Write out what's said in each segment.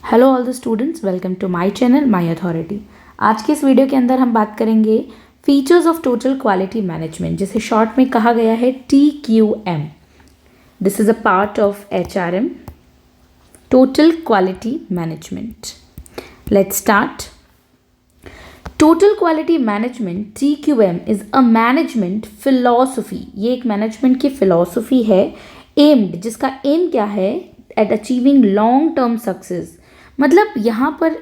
Hello all the students, welcome to my channel my authority. आज के इस video के अंदर हम बात करेंगे features of total quality management, जिसे शॉर्ट में कहा गया है TQM। This is a part of HRM, total quality management. Let's start. Total quality management TQM is a management philosophy. ये एक मैनेजमेंट की फिलॉसफी है एम्ड, जिसका एम क्या है, at achieving long term success. मतलब यहाँ पर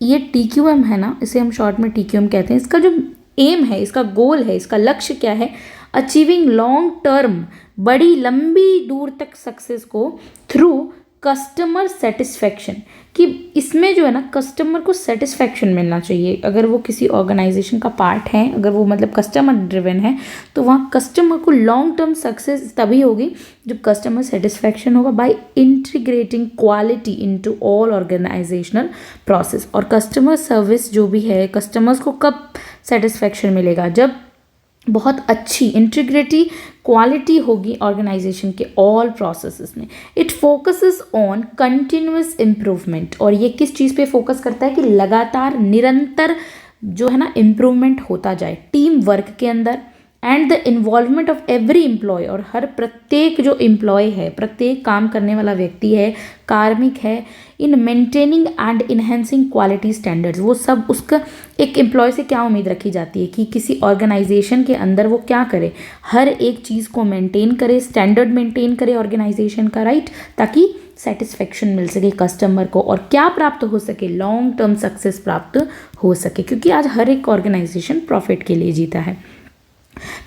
ये TQM है ना, इसे हम शॉर्ट में TQM कहते हैं। इसका जो एम है, इसका गोल है, इसका लक्ष्य क्या है, अचीविंग लॉन्ग टर्म, बड़ी लंबी दूर तक सक्सेस को थ्रू कस्टमर सेटिस्फेक्शन। कि इसमें जो है ना, कस्टमर को सेटिस्फेक्शन मिलना चाहिए। अगर वो किसी ऑर्गेनाइजेशन का पार्ट है, अगर वो मतलब कस्टमर ड्रिवन है, तो वहाँ कस्टमर को लॉन्ग टर्म सक्सेस तभी होगी जब कस्टमर सेटिस्फेक्शन होगा by integrating quality into all organisational process. और कस्टमर सर्विस जो भी है, कस्टमर्स को कब सेटिस्फेक्शन मिलेगा, जब बहुत अच्छी इंटीग्रिटी क्वालिटी होगी ऑर्गेनाइजेशन के ऑल प्रोसेसेस में। It focuses on continuous improvement. और ये किस चीज़ पे फोकस करता है कि लगातार निरंतर जो है ना इम्प्रूवमेंट होता जाए टीम वर्क के अंदर, and the involvement of every employee. और हर प्रत्येक जो एम्प्लॉय है, प्रत्येक काम करने वाला व्यक्ति है, कार्मिक है, in maintaining and enhancing quality standards. वो सब उसका एक एम्प्लॉय से क्या उम्मीद रखी जाती है कि किसी ऑर्गेनाइजेशन के अंदर वो क्या करे, हर एक चीज़ को मेंटेन करे, स्टैंडर्ड मेंटेन करे ऑर्गेनाइजेशन का, राइट, ताकि सेटिस्फेक्शन मिल सके कस्टमर को और क्या प्राप्त हो सके, लॉन्ग टर्म सक्सेस प्राप्त हो सके। क्योंकि आज हर एक ऑर्गेनाइजेशन प्रॉफिट के लिए जीता है।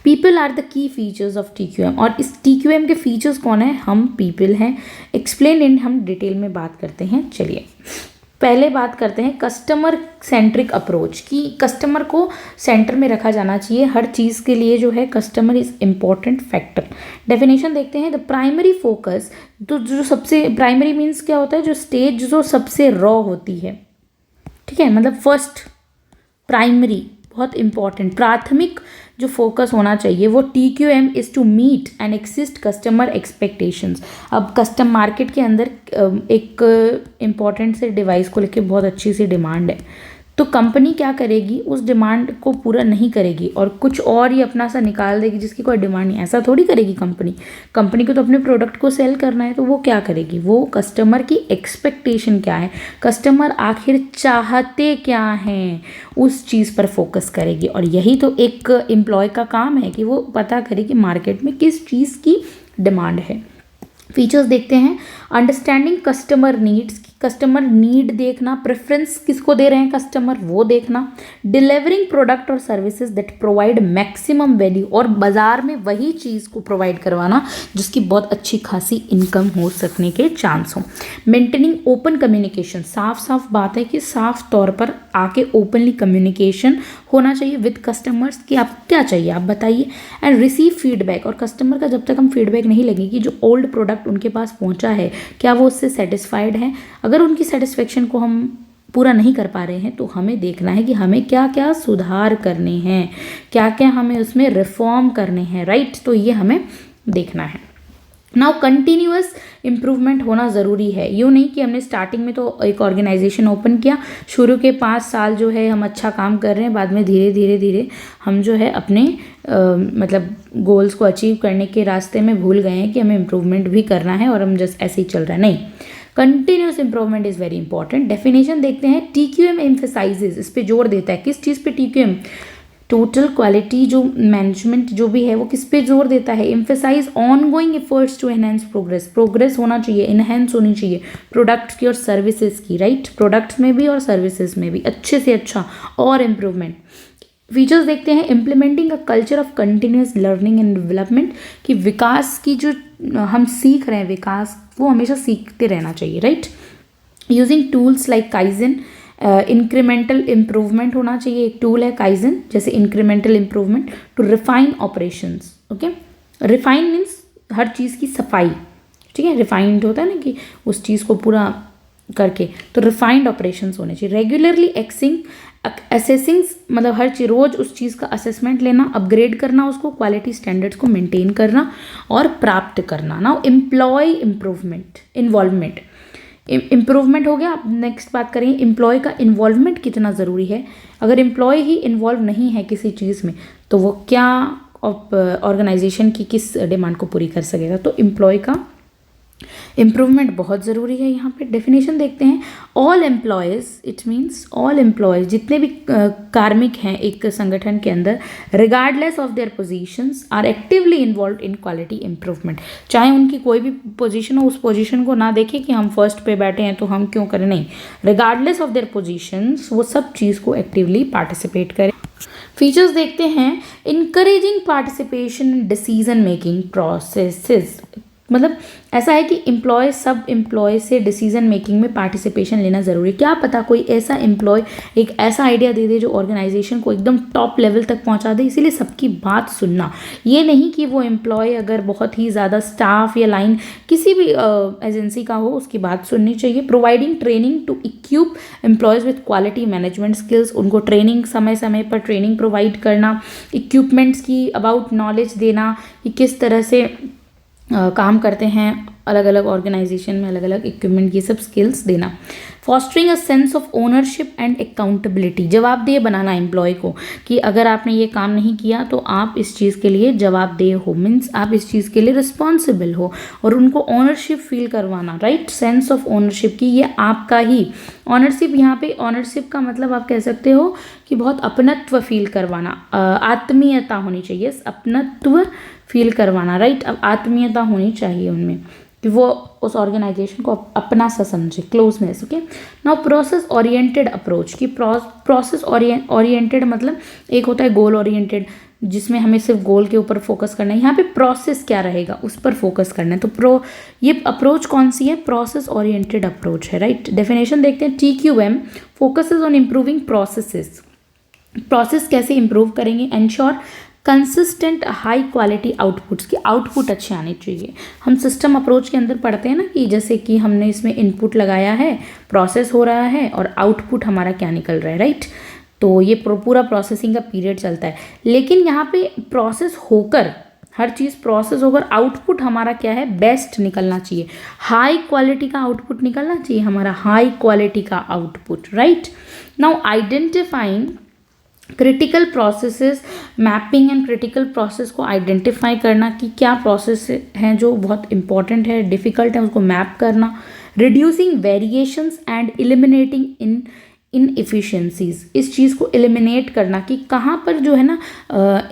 People are the key features of TQM। और इस TQM के फीचर्स कौन है, हम पीपल हैं। एक्सप्लेन इन हम डिटेल में बात करते हैं। चलिए पहले बात करते हैं कस्टमर सेंट्रिक अप्रोच, कि कस्टमर को सेंटर में रखा जाना चाहिए हर चीज़ के लिए। जो है customer is important factor. Definition देखते हैं। द प्राइमरी फोकस, तो जो सबसे प्राइमरी मीन्स क्या होता है, जो स्टेज जो सबसे रॉ होती है, ठीक है, मतलब फर्स्ट प्राइमरी, बहुत इंपॉर्टेंट, प्राथमिक जो फोकस होना चाहिए वो TQM is to meet and exist customer expectations. अब कस्टम मार्केट के अंदर एक इम्पॉर्टेंट से डिवाइस को लेकर बहुत अच्छी सी डिमांड है, तो कंपनी क्या करेगी, उस डिमांड को पूरा नहीं करेगी और कुछ और ही अपना सा निकाल देगी जिसकी कोई डिमांड नहीं। ऐसा थोड़ी करेगी कंपनी को तो अपने प्रोडक्ट को सेल करना है, तो वो क्या करेगी, वो कस्टमर की एक्सपेक्टेशन क्या है, कस्टमर आखिर चाहते क्या हैं, उस चीज़ पर फोकस करेगी। और यही तो एक एम्प्लॉय का काम है कि वो पता करे कि मार्केट में किस चीज़ की डिमांड है। फीचर्स देखते हैं। Understanding customer needs, customer need देखना, प्रेफरेंस किसको दे रहे हैं कस्टमर वो देखना। डिलीवरिंग प्रोडक्ट और services that provide maximum value, और बाजार में वही चीज़ को प्रोवाइड करवाना जिसकी बहुत अच्छी खासी इनकम हो सकने के चांस हो। मेंटेनिंग ओपन कम्युनिकेशन, साफ साफ बात है कि साफ तौर पर आके ओपनली कम्युनिकेशन होना चाहिए विद कस्टमर्स कि आप क्या चाहिए आप बताइए। एंड रिसीव फीडबैक, और कस्टमर का जब तक हम फीडबैक नहीं लेंगे कि जो ओल्ड प्रोडक्ट उनके पास पहुंचा है क्या वो उससे सेटिस्फाइड है, अगर उनकी सेटिस्फेक्शन को हम पूरा नहीं कर पा रहे हैं तो हमें देखना है कि हमें क्या क्या सुधार करने हैं, क्या क्या हमें उसमें रिफॉर्म करने हैं, राइट। तो ये हमें देखना है। नाउ कंटिन्यूअस इम्प्रूवमेंट होना ज़रूरी है। यूँ नहीं कि हमने स्टार्टिंग में तो एक ऑर्गेनाइजेशन ओपन किया, शुरू के 5 साल जो है हम अच्छा काम कर रहे हैं, बाद में धीरे धीरे धीरे हम जो है अपने मतलब गोल्स को अचीव करने के रास्ते में भूल गए हैं कि हमें इम्प्रूवमेंट भी करना है और हम जस्ट ऐसे ही चल रहा है, नहीं। Continuous improvement is very important. Definition देखते हैं। TQM एम्फेसाइजेज, इस पे जोर देता है, किस चीज़ पे TQM, टोटल क्वालिटी जो मैनेजमेंट जो भी है वो किस पे जोर देता है, emphasise on going efforts to enhance progress. Progress होना चाहिए, इनहेंस होनी चाहिए प्रोडक्ट्स की और सर्विसेज की, राइट, प्रोडक्ट्स में भी और सर्विसेज में भी अच्छे से अच्छा और इम्प्रूवमेंट। फीचर्स देखते हैं। Implementing a culture of continuous learning and development, कि विकास की जो हम सीख रहे हैं, विकास वो हमेशा सीखते रहना चाहिए, right. Using tools like kaizen, incremental improvement होना चाहिए, एक टूल है काइजन, जैसे incremental improvement to refine operations. Okay, refine means हर चीज़ की सफाई, ठीक है, रिफाइंड होता है ना कि उस चीज़ को पूरा करके, तो रिफाइंड ऑपरेशंस होने चाहिए। रेगुलरली असेसिंग्स, मतलब हर चीज रोज उस चीज़ का असेसमेंट लेना, अपग्रेड करना उसको, क्वालिटी स्टैंडर्ड्स को मेंटेन करना और प्राप्त करना। Now employee improvement involvement, improvement हो गया। अब नेक्स्ट बात करेंगे एम्प्लॉय का इन्वॉल्वमेंट कितना ज़रूरी है। अगर एम्प्लॉय ही इन्वॉल्व नहीं है किसी चीज़ में तो वो क्या ऑर्गेनाइजेशन की किस डिमांड को पूरी कर सकेगा। तो एम्प्लॉय का इम्प्रूवमेंट बहुत ज़रूरी है। यहाँ पे डेफिनेशन देखते हैं, all employees, it means all employees, जितने भी कार्मिक हैं एक संगठन के अंदर, regardless of their positions are actively involve in quality improvement. चाहे उनकी कोई भी पोजीशन हो, उस पोजीशन को ना देखें कि हम फर्स्ट पे बैठे हैं तो हम क्यों करें, नहीं, रिगार्डलेस ऑफ देयर पोजीशंस वो सब चीज़ को एक्टिवली पार्टिसिपेट करें। फीचर्स देखते हैं, encouraging participation in decision making processes, मतलब ऐसा है कि एम्प्लॉय सब एम्प्लॉय से डिसीजन मेकिंग में पार्टिसिपेशन लेना ज़रूरी है। क्या पता कोई ऐसा एम्प्लॉय एक ऐसा आइडिया दे दे जो ऑर्गेनाइजेशन को एकदम टॉप लेवल तक पहुंचा दे। इसीलिए सबकी बात सुनना, ये नहीं कि वो एम्प्लॉय अगर बहुत ही ज़्यादा स्टाफ या लाइन किसी भी एजेंसी का हो उसकी बात सुननी चाहिए। Providing training to equip employees with quality management skills, उनको ट्रेनिंग समय समय पर ट्रेनिंग प्रोवाइड करना, इक्विपमेंट्स की अबाउट नॉलेज देना कि किस तरह से काम करते हैं अलग अलग ऑर्गेनाइजेशन में, अलग अलग इक्विपमेंट, ये सब स्किल्स देना। Fostering a sense of ownership and accountability, जवाबदेह बनाना एम्प्लॉय को कि अगर आपने ये काम नहीं किया तो आप इस चीज़ के लिए जवाबदेह हो, मीन्स आप इस चीज़ के लिए रिस्पॉन्सिबल हो, और उनको ओनरशिप फील करवाना, राइट, सेंस ऑफ ओनरशिप की ये आपका ही। ऑनरशिप, यहाँ पे ऑनरशिप का मतलब आप कह सकते हो कि बहुत अपनत्व फील करवाना, आत्मीयता होनी चाहिए, अपनत्व फील करवाना, राइट। अब आत्मीयता होनी चाहिए उनमें कि वो उस ऑर्गेनाइजेशन को अपना सा समझे, closeness. Okay, now process oriented approach, कि प्रोसेस ओरिएंटेड मतलब एक होता है गोल ओरिएंटेड जिसमें हमें सिर्फ गोल के ऊपर फोकस करना है, यहाँ पे प्रोसेस क्या रहेगा उस पर फोकस करना है। तो ये अप्रोच कौन सी है, प्रोसेस ओरिएंटेड अप्रोच है, राइट। डेफिनेशन देखते हैं, TQM focuses on improving processes, process कैसे इंप्रूव करेंगे, ensure consistent high quality outputs, की आउटपुट अच्छे आने चाहिए। हम सिस्टम अप्रोच के अंदर पढ़ते हैं ना कि जैसे कि हमने इसमें इनपुट लगाया है, प्रोसेस हो रहा है और आउटपुट हमारा क्या निकल रहा है, राइट। तो ये पूरा प्रोसेसिंग का पीरियड चलता है, लेकिन यहाँ पे प्रोसेस होकर, हर चीज़ प्रोसेस होकर आउटपुट हमारा क्या है, बेस्ट निकलना चाहिए, हाई क्वालिटी का आउटपुट निकलना चाहिए हमारा, हाई क्वालिटी का output, right. Now identifying critical processes, mapping and critical process को आइडेंटिफाई करना कि क्या प्रोसेस हैं जो बहुत इंपॉर्टेंट है, डिफ़िकल्ट है, उसको मैप करना। Reducing variations and eliminating inefficiencies, इस चीज़ को एलिमिनेट करना कि कहाँ पर जो है ना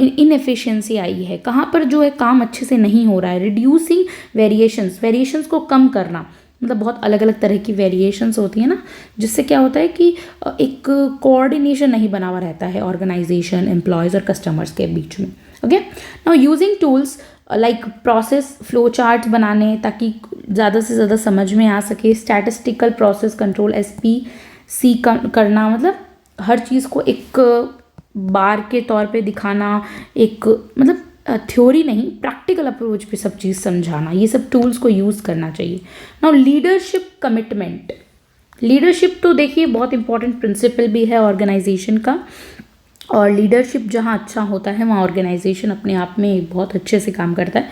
इनएफिशिएंसी आई है, कहाँ पर जो है काम अच्छे से नहीं हो रहा है। रिड्यूसिंग वेरिएशंस को कम करना, मतलब बहुत अलग अलग तरह की वेरिएशंस होती है ना, जिससे क्या होता है कि एक कोऑर्डिनेशन नहीं बना हुआ रहता है ऑर्गेनाइजेशन, एम्प्लॉयज़ और कस्टमर्स के बीच में। Okay, now using tools like process flow chart बनाने ताकि ज़्यादा से ज़्यादा समझ में आ सके। स्टैटिस्टिकल प्रोसेस कंट्रोल SPC करना, मतलब हर चीज़ को एक बार के तौर पे दिखाना, एक मतलब थ्योरी नहीं, प्रैक्टिकल अप्रोच पे सब चीज़ समझाना, ये सब टूल्स को यूज़ करना चाहिए। नाउ लीडरशिप कमिटमेंट, लीडरशिप तो देखिए बहुत इंपॉर्टेंट प्रिंसिपल भी है ऑर्गेनाइजेशन का, और लीडरशिप जहाँ अच्छा होता है वहाँ ऑर्गेनाइजेशन अपने आप में बहुत अच्छे से काम करता है।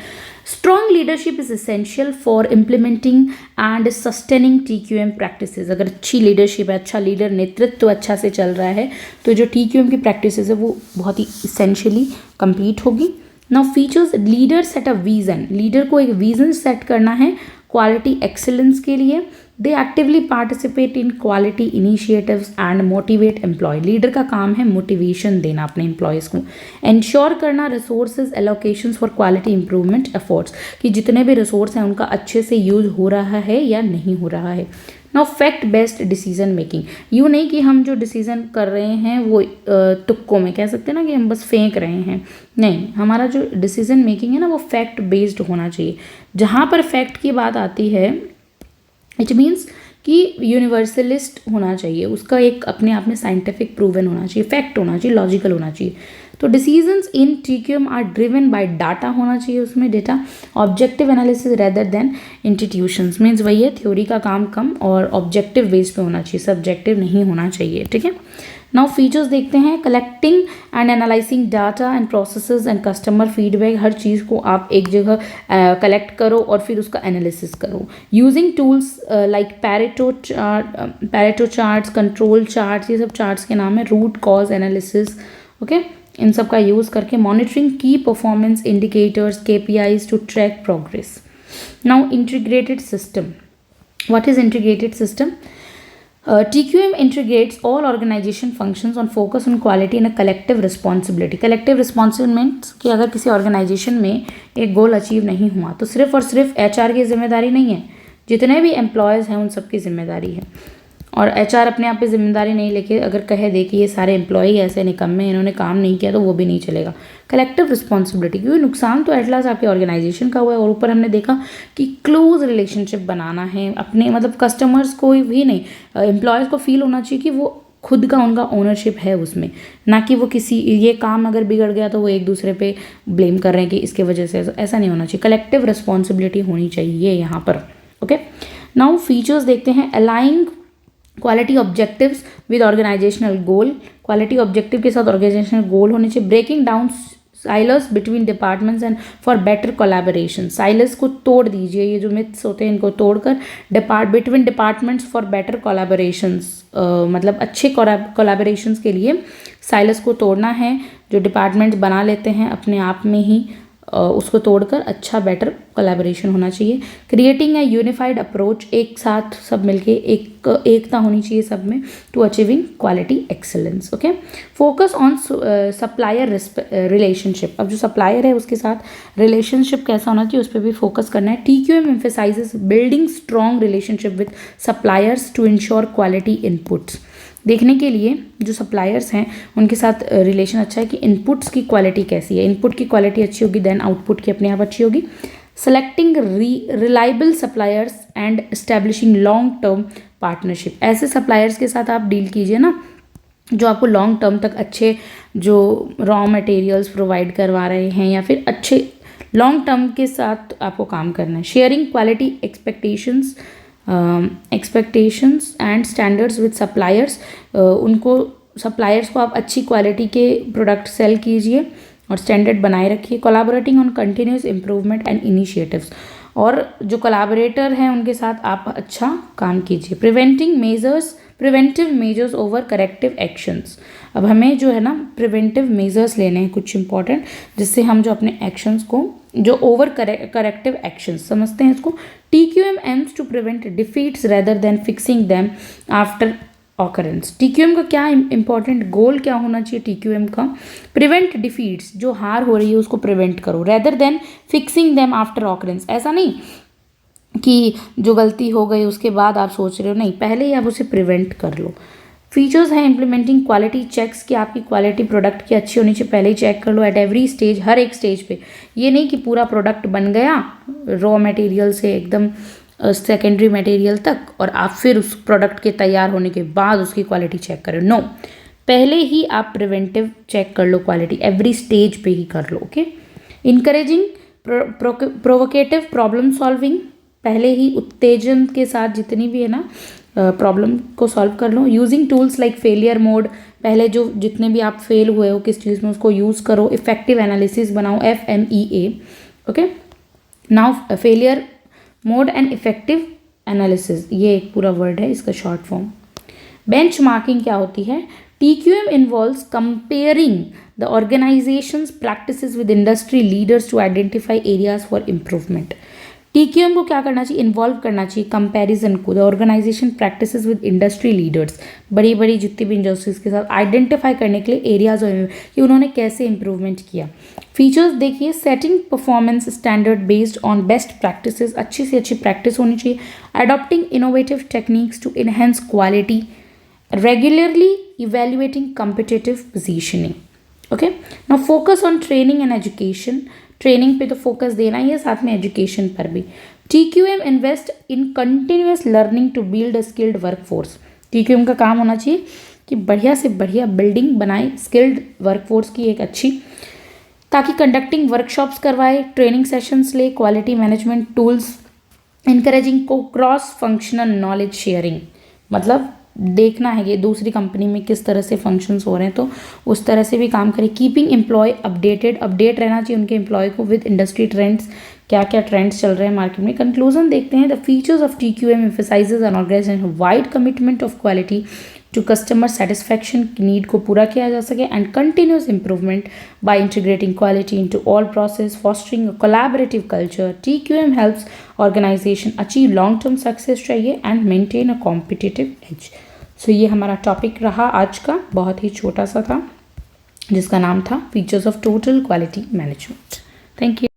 Strong leadership is essential for implementing and sustaining TQM practices. अगर अच्छी लीडरशिप है, अच्छा लीडर, नेतृत्व अच्छा से चल रहा है, तो जो TQM की प्रैक्टिसेस है वो बहुत ही इसेंशियली कंप्लीट होगी। Now features, leader set a vision, leader को एक विजन सेट करना है क्वालिटी एक्सीलेंस के लिए। They actively participate in quality initiatives and motivate employ, leader का काम है मोटिवेशन देना अपने एम्प्लॉयज़ को। इंश्योर करना resources allocations for quality improvement efforts, कि जितने भी रिसोर्स हैं उनका अच्छे से यूज हो रहा है या नहीं हो रहा है। Now fact based decision making, यूँ नहीं कि हम जो डिसीजन कर रहे हैं वो तुक्कों में, कह सकते हैं ना कि हम बस फेंक रहे हैं, नहीं, हमारा जो डिसीजन मेकिंग है ना वो फैक्ट बेस्ड होना चाहिए। जहाँ पर फैक्ट की बात आती है, इट मीन्स कि यूनिवर्सलिस्ट होना चाहिए, उसका एक अपने आप में साइंटिफिक प्रूवन होना चाहिए, फैक्ट होना चाहिए, लॉजिकल होना चाहिए। तो decisions in TQM are driven by data होना चाहिए, उसमें data, objective analysis rather than institutions, means वही है थ्योरी का काम कम और ऑब्जेक्टिव बेस पे होना चाहिए, सब्जेक्टिव नहीं होना चाहिए, ठीक है। नाउ फीचर्स देखते हैं। Collecting and analysing data and processes and customer feedback, हर चीज़ को आप एक जगह कलेक्ट करो और फिर उसका एनालिसिस करो। Using tools like Pareto charts, control charts, ये सब चार्ट्स के नाम है। रूट कॉज एनालिसिस, ओके, इन सब का यूज़ करके मॉनिटरिंग की performance indicators, KPIs to track progress. Now integrated system, what is integrated system? TQM integrates all organization functions on focus on quality and a collective responsibility. Collective responsibility means कि अगर किसी organisation में एक goal achieve नहीं हुआ तो सिर्फ और सिर्फ HR की जिम्मेदारी नहीं है, जितने भी एम्प्लॉयज़ हैं उन सबकी जिम्मेदारी है। और HR अपने आप पे जिम्मेदारी नहीं लेके अगर कहे दे कि ये सारे एम्प्लॉय ऐसे निकम्मे, इन्होंने काम नहीं किया, तो वो भी नहीं चलेगा। कलेक्टिव रिस्पॉन्सिबिलिटी, क्योंकि नुकसान तो एटलास आपके ऑर्गेनाइजेशन का हुआ है और ऊपर हमने देखा कि क्लोज रिलेशनशिप बनाना है अपने, मतलब कस्टमर्स को भी नहीं, एम्प्लॉयज़ को फील होना चाहिए कि वो खुद का उनका ओनरशिप है उसमें, ना कि वो किसी, ये काम अगर बिगड़ गया तो वो एक दूसरे पे ब्लेम कर रहे हैं कि इसके वजह से, ऐसा नहीं होना चाहिए। कलेक्टिव रिस्पॉन्सिबिलिटी होनी चाहिए यहाँ पर, ओके। नाउ फीचर्स देखते हैं। Aligning quality objectives with organisational goal, quality objective के साथ ऑर्गेनाइजेशनल गोल होने चाहिए। Breaking down silos between departments and for better collaboration, silos को तोड़ दीजिए, ये जो मिथ्स होते हैं इनको तोड़कर between departments for better collaborations, मतलब अच्छे कोलैबोरेशंस के लिए साइलर्स को तोड़ना है। जो डिपार्टमेंट्स बना लेते हैं अपने आप में ही, उसको तोड़कर अच्छा बेटर कोलैबोरेशन होना चाहिए। क्रिएटिंग ए यूनिफाइड अप्रोच, एक साथ सब मिलके एकता होनी चाहिए सब में, to achieving quality excellence, okay. Focus on supplier relationship, अब जो सप्लायर है उसके साथ रिलेशनशिप कैसा होना चाहिए उस पर भी फोकस करना है। TQM emphasises building strong relationship with suppliers to ensure quality inputs, देखने के लिए जो सप्लायर्स हैं उनके साथ रिलेशन अच्छा है कि इनपुट्स की क्वालिटी कैसी है। इनपुट की क्वालिटी अच्छी होगी देन आउटपुट की अपने आप अच्छी होगी। Selecting reliable suppliers and establishing long term partnership, ऐसे सप्लायर्स के साथ आप डील कीजिए ना जो आपको लॉन्ग टर्म तक अच्छे जो रॉ मटेरियल्स प्रोवाइड करवा रहे हैं या फिर अच्छे लॉन्ग टर्म के साथ आपको काम करना है। Sharing quality expectations and standards with suppliers, उनको सप्लायर्स को आप अच्छी क्वालिटी के प्रोडक्ट सेल कीजिए और स्टैंडर्ड बनाए रखिए। Collaborating on continuous improvement and initiatives, और जो कोलैबोरेटर हैं उनके साथ आप अच्छा काम कीजिए। Preventive measures over corrective actions, अब हमें जो है ना प्रिवेंटिव मेजर्स लेने हैं कुछ इंपॉर्टेंट, जिससे हम जो अपने एक्शंस को, जो ओवर करेक्टिव एक्शंस समझते हैं इसको। TQM aims to prevent defects rather than fixing them after occurrence. TQM का क्या इंपॉर्टेंट गोल क्या होना चाहिए TQM का? प्रिवेंट डिफीट्स, जो हार हो रही है उसको प्रिवेंट करो, rather than fixing them after occurrence, ऐसा नहीं कि जो गलती हो गई उसके बाद आप सोच रहे हो, नहीं, पहले ही आप उसे प्रिवेंट कर लो। फीचर्स हैं इम्प्लीमेंटिंग क्वालिटी चेक्स, कि आपकी क्वालिटी प्रोडक्ट की अच्छी होनी चाहिए, पहले ही चेक कर लो एट एवरी स्टेज, हर एक स्टेज पे। ये नहीं कि पूरा प्रोडक्ट बन गया रॉ मटेरियल से एकदम सेकेंडरी मटेरियल तक और आप फिर उस प्रोडक्ट के तैयार होने के बाद उसकी क्वालिटी चेक करें, नो, पहले ही आप प्रिवेंटिव चेक कर लो, क्वालिटी एवरी स्टेज पे ही कर लो, okay. Encouraging provocative problem solving, पहले ही उत्तेजन के साथ जितनी भी है ना प्रॉब्लम को सॉल्व कर लो। Using tools like failure mode, पहले जो जितने भी आप फेल हुए हो किस चीज़ में उसको यूज़ करो। इफेक्टिव एनालिसिस बनाओ, FMEA, okay. Now failure mode and effective analysis, ये एक पूरा वर्ड है, इसका शॉर्ट फॉर्म। बेंचमार्किंग क्या होती है? TQM involves comparing the organization's practices with industry leaders to identify areas for improvement. TQM को क्या करना चाहिए? इन्वॉल्व करना चाहिए कंपैरिजन को, the organisation practices with industry leaders, बड़ी बड़ी जितनी भी इंडस्ट्रीज के साथ आइडेंटिफाई करने के लिए एरियाज कि उन्होंने कैसे इंप्रूवमेंट किया। फीचर्स देखिए, setting performance standard based on best practices, अच्छी से अच्छी प्रैक्टिस होनी चाहिए। Adopting innovative techniques to enhance quality, regularly evaluating competitive positioning, okay. Now focus on training and education, training पे तो फोकस देना ही है, साथ में एजुकेशन पर भी। TQM invest in continuous learning to build a skilled workforce, TQM का काम होना चाहिए कि बढ़िया से बढ़िया बिल्डिंग बनाए स्किल्ड वर्कफोर्स की एक अच्छी, ताकि कंडक्टिंग वर्कशॉप्स करवाए, ट्रेनिंग सेशंस ले, क्वालिटी मैनेजमेंट टूल्स, इनकरेजिंग को क्रॉस फंक्शनल नॉलेज शेयरिंग, मतलब देखना है कि दूसरी कंपनी में किस तरह से फंक्शंस हो रहे हैं तो उस तरह से भी काम करें। कीपिंग एम्प्लॉय अपडेटेड, अपडेट रहना चाहिए उनके एम्प्लॉय को विद इंडस्ट्री ट्रेंड्स, क्या क्या ट्रेंड्स चल रहे हैं मार्केट में। कंक्लूजन देखते हैं, the features of TQM emphasises an organisation wide commitment of quality to customer satisfaction, need को पूरा किया जा सके, and continuous improvement by integrating quality into all process, fostering a collaborative culture. TQM helps organisation achieve long term success चाहिए and maintain a competitive edge. So ये हमारा topic रहा आज का, बहुत ही छोटा सा था, जिसका नाम था features of total quality management. Thank you.